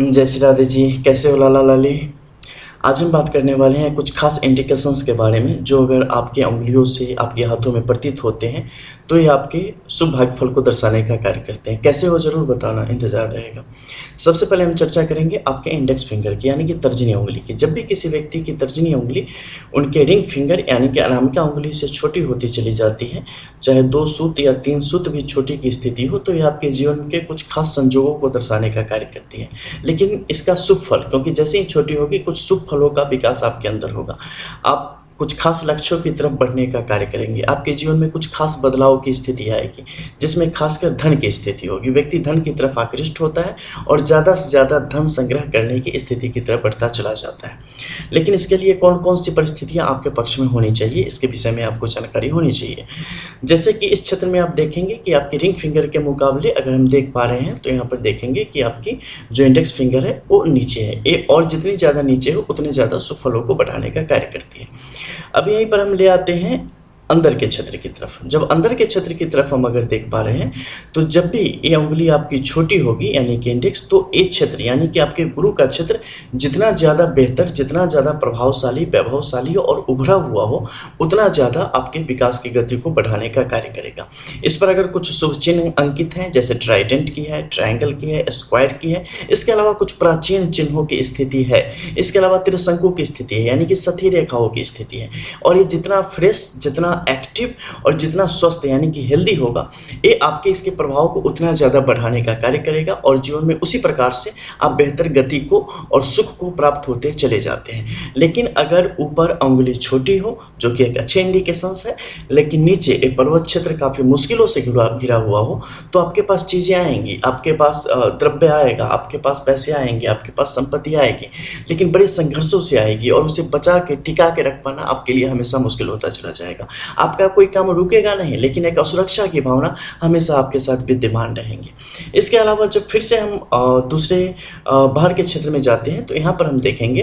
जय श्री राधे जी, कैसे हो लाला लाली। आज हम बात करने वाले हैं कुछ खास इंडिकेशंस के बारे में जो अगर आपकी उंगलियों से आपके हाथों में प्रतीत होते हैं तो ये आपके शुभ भाग्य फल को दर्शाने का कार्य करते हैं। कैसे हो ज़रूर बताना, इंतज़ार रहेगा। सबसे पहले हम चर्चा करेंगे आपके इंडेक्स फिंगर की, यानी कि तर्जनी उंगली की। जब भी किसी व्यक्ति की तर्जनी उंगली उनके रिंग फिंगर यानी कि अनामिका उंगली से छोटी होती चली जाती है, चाहे 2 सूत या 3 सूत भी छोटी की स्थिति हो, तो यह आपके जीवन के कुछ खास संजोगों को दर्शाने का कार्य करती है। लेकिन इसका शुभ फल, क्योंकि जैसे ही छोटी होगी कुछ शुभ फलों का विकास आपके अंदर होगा। आप कुछ खास लक्ष्यों की तरफ बढ़ने का कार्य करेंगे। आपके जीवन में कुछ खास बदलाव की स्थिति आएगी जिसमें खासकर धन की स्थिति होगी। व्यक्ति धन की तरफ आकृष्ट होता है और ज़्यादा से ज़्यादा धन संग्रह करने की स्थिति की तरफ बढ़ता चला जाता है। लेकिन इसके लिए कौन कौन सी परिस्थितियाँ आपके पक्ष में होनी चाहिए, इसके विषय में आपको जानकारी होनी चाहिए। जैसे कि इस क्षेत्र में आप देखेंगे कि आपके रिंग फिंगर के मुकाबले अगर हम देख पा रहे हैं तो यहाँ पर देखेंगे कि आपकी जो इंडेक्स फिंगर है वो नीचे है। ये और जितनी ज़्यादा नीचे हो उतने ज़्यादा शुभ फलों को बढ़ाने का कार्य करती है। अब यहीं पर हम ले आते हैं अंदर के क्षेत्र की तरफ। जब अंदर के क्षेत्र की तरफ हम अगर देख पा रहे हैं तो जब भी ये उंगली आपकी छोटी होगी यानी कि इंडेक्स, तो ये क्षेत्र यानी कि आपके गुरु का क्षेत्र जितना ज़्यादा बेहतर, जितना ज़्यादा प्रभावशाली, वैभवशाली और उभरा हुआ हो, उतना ज़्यादा आपके विकास की गति को बढ़ाने का कार्य करेगा। इस पर अगर कुछ शुभ चिन्ह अंकित हैं, जैसे ट्राइडेंट की है, ट्रायंगल की है, स्क्वायर की है, इसके अलावा कुछ प्राचीन चिन्हों की स्थिति है, इसके अलावा त्रिशंकु की स्थिति है यानी कि सठी रेखाओं की स्थिति है, और ये जितना फ्रेश, जितना एक्टिव और जितना स्वस्थ यानी कि हेल्दी होगा, ये आपके इसके प्रभाव को उतना ज़्यादा बढ़ाने का कार्य करेगा और जीवन में उसी प्रकार से आप बेहतर गति को और सुख को प्राप्त होते चले जाते हैं। लेकिन अगर ऊपर उंगली छोटी हो, जो कि एक अच्छे इंडिकेशंस है, लेकिन नीचे एक पर्वत क्षेत्र काफ़ी मुश्किलों से घिरा हुआ हो, तो आपके पास चीज़ें आएंगी, आपके पास द्रव्य आएगा, आपके पास पैसे आएंगे, आपके पास संपत्ति आएगी, लेकिन बड़े संघर्षों से आएगी और उसे बचा के टिका के रख पाना आपके लिए हमेशा मुश्किल होता चला जाएगा। आपका कोई काम रुकेगा नहीं, लेकिन एक असुरक्षा की भावना हमेशा आपके साथ विद्यमान रहेंगे। इसके अलावा जब फिर से हम दूसरे बाहर के क्षेत्र में जाते हैं तो यहाँ पर हम देखेंगे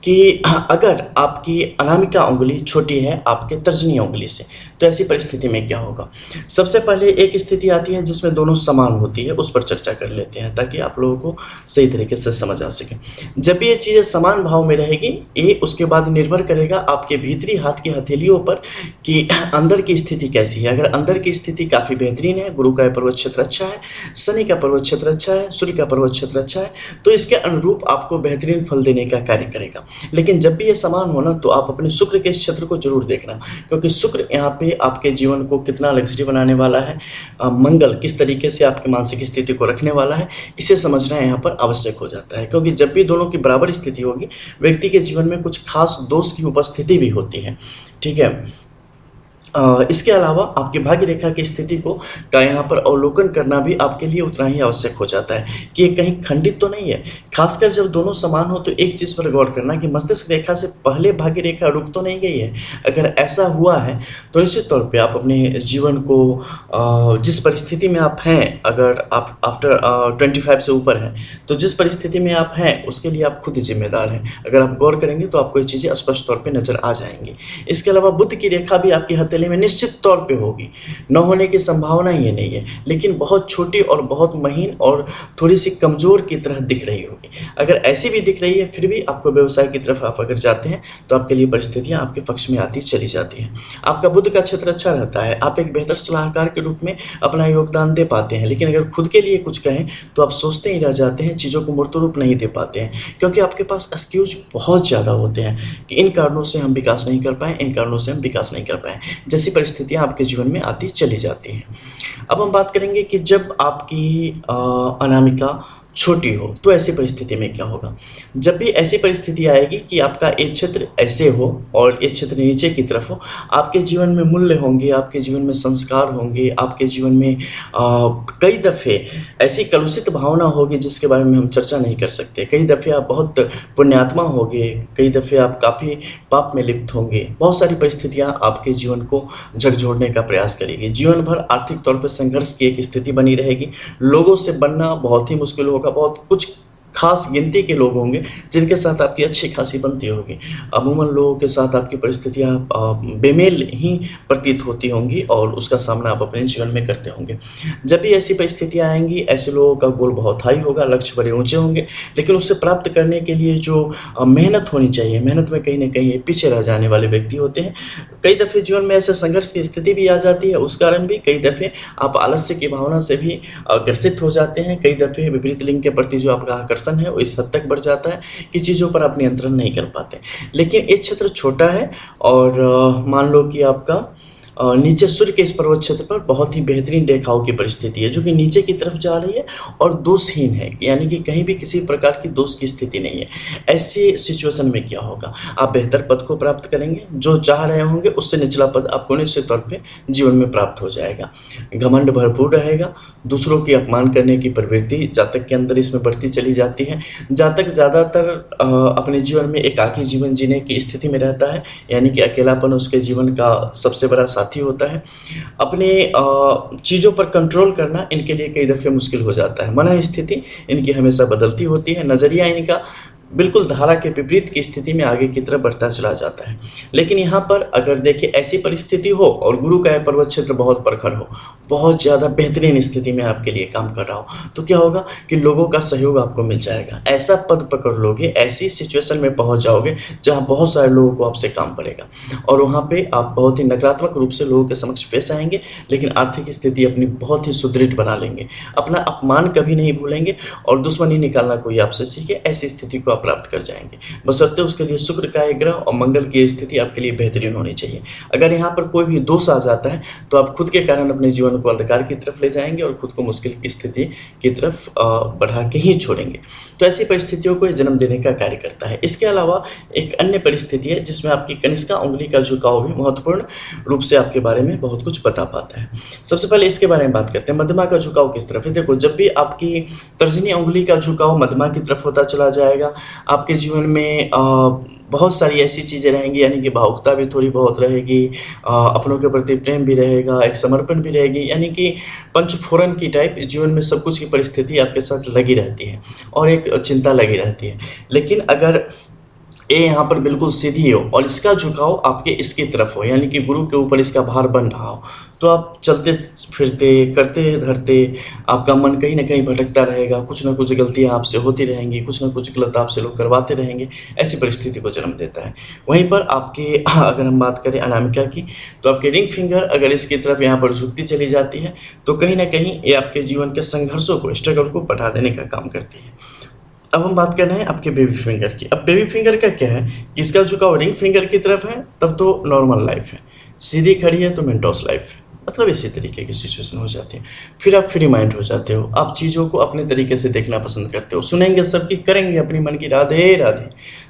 कि अगर आपकी अनामिका उंगली छोटी है आपके तर्जनी उंगली से, तो ऐसी परिस्थिति में क्या होगा। सबसे पहले एक स्थिति आती है जिसमें दोनों समान होती है, उस पर चर्चा कर लेते हैं ताकि आप लोगों को सही तरीके से समझ आ सके। जब भी ये चीज़ें समान भाव में रहेगी, ये उसके बाद निर्भर करेगा आपके भीतरी हाथ की हथेलियों पर कि अंदर की स्थिति कैसी है। अगर अंदर की स्थिति काफ़ी बेहतरीन है, गुरु का पर्वत क्षेत्र अच्छा है, शनि का पर्वत क्षेत्र अच्छा है, सूर्य का पर्वत क्षेत्र अच्छा है, तो इसके अनुरूप आपको बेहतरीन फल देने का कार्य करेगा। लेकिन जब भी ये समान होना तो आप अपने शुक्र के इस क्षेत्र को जरूर देखना, क्योंकि शुक्र यहाँ पे आपके जीवन को कितना लग्जरी बनाने वाला है, मंगल किस तरीके से आपकी मानसिक स्थिति को रखने वाला है, इसे समझना यहाँ पर आवश्यक हो जाता है। क्योंकि जब भी दोनों की बराबर स्थिति होगी, व्यक्ति के जीवन में कुछ खास दोष की उपस्थिति भी होती है। ठीक है। इसके अलावा आपके भाग्य रेखा की स्थिति का यहाँ पर अवलोकन करना भी आपके लिए उतना ही आवश्यक हो जाता है कि ये कहीं खंडित तो नहीं है। खासकर जब दोनों समान हो तो एक चीज़ पर गौर करना कि मस्तिष्क रेखा से पहले भाग्य रेखा रुक तो नहीं गई है। अगर ऐसा हुआ है तो निश्चित तौर पे आप अपने जीवन को जिस परिस्थिति में आप हैं, अगर आप आफ्टर 25 से ऊपर हैं, तो जिस परिस्थिति में आप हैं उसके लिए आप खुद ही जिम्मेदार हैं। अगर आप गौर करेंगे तो आपको ये चीज़ें स्पष्ट तौर पर नजर आ जाएंगी। इसके अलावा बुध की रेखा भी आपकी हथेली में निश्चित तौर पे होगी, न होने की संभावना ये नहीं है, लेकिन बहुत छोटी और बहुत महीन और थोड़ी सी कमजोर की तरह दिख रही होगी। अगर ऐसी भी दिख रही है फिर भी आपको व्यवसाय की तरफ आप अगर जाते हैं तो आपके लिए परिस्थितियां आपके पक्ष में आती चली जाती हैं। आपका बुध का क्षेत्र अच्छा रहता है, आप एक बेहतर सलाहकार के रूप में अपना योगदान दे पाते हैं, लेकिन अगर खुद के लिए कुछ कहें तो आप सोचते ही रह जाते हैं, चीज़ों को मूर्त रूप नहीं दे पाते हैं, क्योंकि आपके पास एक्सक्यूज बहुत ज़्यादा होते हैं कि इन कारणों से हम विकास नहीं कर पाए, इन कारणों से हम विकास नहीं कर पाए, जैसी परिस्थितियां आपके जीवन में आती चली जाती हैं। अब हम बात करेंगे कि जब आपकी अनामिका छोटी हो तो ऐसी परिस्थिति में क्या होगा। जब भी ऐसी परिस्थिति आएगी कि आपका एक क्षेत्र ऐसे हो और एक क्षेत्र नीचे की तरफ हो, आपके जीवन में मूल्य होंगे, आपके जीवन में संस्कार होंगे, आपके जीवन में कई दफ़े ऐसी कलुषित भावना होगी जिसके बारे में हम चर्चा नहीं कर सकते। कई दफ़े आप बहुत पुण्यात्मा होंगे, कई दफ़े आप काफ़ी पाप में लिप्त होंगे। बहुत सारी परिस्थितियाँ आपके जीवन को झकझोरने का प्रयास करेगी। जीवन भर आर्थिक तौर पर संघर्ष की एक स्थिति बनी रहेगी, लोगों से बनना बहुत ही मुश्किल होगा, बहुत कुछ खास गिनती के लोग होंगे जिनके साथ आपकी अच्छी खासी बनती होगी। अमूमन लोगों के साथ आपकी परिस्थितियाँ बेमेल ही प्रतीत होती होंगी और उसका सामना आप अपने जीवन में करते होंगे। जब भी ऐसी परिस्थितियाँ आएँगी, ऐसे लोगों का गोल बहुत हाई होगा, लक्ष्य बड़े ऊँचे होंगे, लेकिन उसे प्राप्त करने के लिए जो मेहनत होनी चाहिए, मेहनत में कहीं न कहीं ये पीछे रह जाने वाले व्यक्ति होते हैं। कई दफ़े जीवन में ऐसे संघर्ष की स्थिति भी आ जाती है, उस कारण भी कई दफ़े आप आलस्य की भावना से भी ग्रसित हो जाते हैं। कई दफ़े विपरीत लिंग के प्रति जो आपका आकर्षण है, वो इस हद तक बढ़ जाता है कि चीज़ों पर आप नियंत्रण नहीं कर पाते। लेकिन ये क्षेत्र छोटा है और मान लो कि आपका नीचे सूर्य के इस पर्वत क्षेत्र पर बहुत ही बेहतरीन रेखाओं की परिस्थिति है, जो कि नीचे की तरफ जा रही है और दोषहीन है, यानी कि कहीं भी किसी प्रकार की दोष की स्थिति नहीं है। ऐसी सिचुएशन में क्या होगा, आप बेहतर पद को प्राप्त करेंगे, जो चाह रहे होंगे उससे निचला पद आपको निश्चित तौर पे जीवन में प्राप्त हो जाएगा। घमंड भरपूर रहेगा, दूसरों की अपमान करने की प्रवृत्ति जातक के अंदर इसमें बढ़ती चली जाती है। जातक ज़्यादातर अपने जीवन में एकाकी जीवन जीने की स्थिति में रहता है, यानी कि अकेलापन उसके जीवन का सबसे बड़ा साथी होता है। अपने चीज़ों पर कंट्रोल करना इनके लिए कई दफ़े मुश्किल हो जाता है। मन स्थिति इनकी हमेशा बदलती होती है, नज़रिया इनका बिल्कुल धारा के विपरीत की स्थिति में आगे की तरफ बढ़ता चला जाता है। लेकिन यहाँ पर अगर देखिए ऐसी परिस्थिति हो और गुरु का यह पर्वत क्षेत्र बहुत प्रखर हो, बहुत ज़्यादा बेहतरीन स्थिति में आपके लिए काम कर रहा हो, तो क्या होगा कि लोगों का सहयोग आपको मिल जाएगा। ऐसा पद पकड़ लोगे, ऐसी सिचुएशन में पहुँच जाओगे जहाँ बहुत सारे लोगों को आपसे काम पड़ेगा और वहाँ पर आप बहुत ही नकारात्मक रूप से लोगों के समक्ष पेश आएंगे, लेकिन आर्थिक स्थिति अपनी बहुत ही सुदृढ़ बना लेंगे, अपना अपमान कभी नहीं भूलेंगे और दुश्मनी निकालना कोई आपसे सीखे, ऐसी स्थिति को प्राप्त कर जाएंगे। बशर्ते उसके लिए शुक्र का एक ग्रह और मंगल की स्थिति आपके लिए बेहतरीन होनी चाहिए। अगर यहाँ पर कोई भी दोष आ जाता है तो आप खुद के कारण अपने जीवन को अंधकार की तरफ ले जाएंगे और खुद को मुश्किल की स्थिति की तरफ बढ़ा के ही छोड़ेंगे। तो ऐसी परिस्थितियों को जन्म देने का कार्य करता है। इसके अलावा एक अन्य परिस्थिति है जिसमें आपकी कनिष्का उंगली का झुकाव भी महत्वपूर्ण रूप से आपके बारे में बहुत कुछ बता पाता है। सबसे पहले इसके बारे में बात करते हैं, मध्यमा का झुकाव किस तरफ है। देखो, जब भी आपकी तर्जनी उंगली का झुकाव मध्यमा की तरफ होता चला जाएगा, आपके जीवन में बहुत सारी ऐसी चीज़ें रहेंगी, यानी कि भावुकता भी थोड़ी बहुत रहेगी, अपनों के प्रति प्रेम भी रहेगा, एक समर्पण भी रहेगी, यानी कि पंचफोरन की टाइप जीवन में सब कुछ की परिस्थिति आपके साथ लगी रहती है और एक चिंता लगी रहती है। लेकिन अगर ये यहाँ पर बिल्कुल सीधी हो और इसका झुकाव आपके इसकी तरफ हो, यानी कि गुरु के ऊपर इसका भार बन रहा हो, तो आप चलते फिरते करते धरते आपका मन कहीं ना कहीं भटकता रहेगा, कुछ ना कुछ गलतियाँ आपसे होती रहेंगी, कुछ ना कुछ गलत आपसे लोग करवाते रहेंगे। ऐसी परिस्थिति को जन्म देता है। वहीं पर आपके अगर हम बात करें अनामिका की, तो आपके रिंग फिंगर अगर इसकी तरफ यहाँ पर झुकती चली जाती है तो कहीं ना कहीं ये आपके जीवन के संघर्षों को, स्ट्रगल को बढ़ा देने का काम करती है। अब हम बात कर रहे हैं आपके बेबी फिंगर की। अब बेबी फिंगर का क्या है कि इसका झुकाव रिंग फिंगर की तरफ है तब तो नॉर्मल लाइफ है, सीधी खड़ी है तो मेंटोस लाइफ है, मतलब इसी तरीके की सिचुएशन हो जाती है। फिर आप फ्री माइंड हो जाते हो, आप चीज़ों को अपने तरीके से देखना पसंद करते हो, सुनेंगे सबकी, करेंगे अपनी मन की, राधे राधे।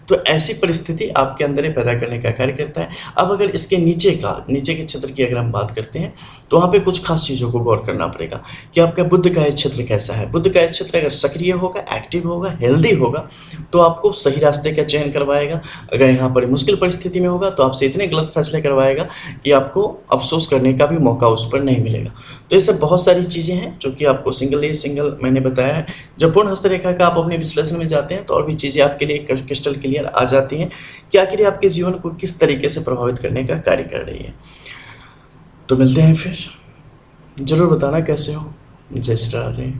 तो ऐसी परिस्थिति आपके अंदर ही पैदा करने का कार्य करता है। अब अगर इसके नीचे के क्षेत्र की अगर हम बात करते हैं तो वहाँ पे कुछ खास चीज़ों को गौर करना पड़ेगा कि आपका बुध का क्षेत्र कैसा है। बुध का क्षेत्र अगर सक्रिय होगा, एक्टिव होगा, हेल्दी होगा तो आपको सही रास्ते का चयन करवाएगा। अगर यहाँ पर मुश्किल परिस्थिति में होगा तो आपसे इतने गलत फैसले करवाएगा कि आपको अफसोस करने का भी मौका उस पर नहीं मिलेगा। तो ये सब बहुत सारी चीज़ें हैं जो कि आपको सिंगल मैंने बताया है। जब पूर्ण हस्तरेखा का आप अपने विश्लेषण में जाते हैं तो और भी चीज़ें आपके लिए क्रिस्टल क्लियर आ जाती हैं कि आखिर आपके जीवन को किस तरीके से प्रभावित करने का कार्य कर रही है। तो मिलते हैं फिर, ज़रूर बताना कैसे हो। जय श्री राधे।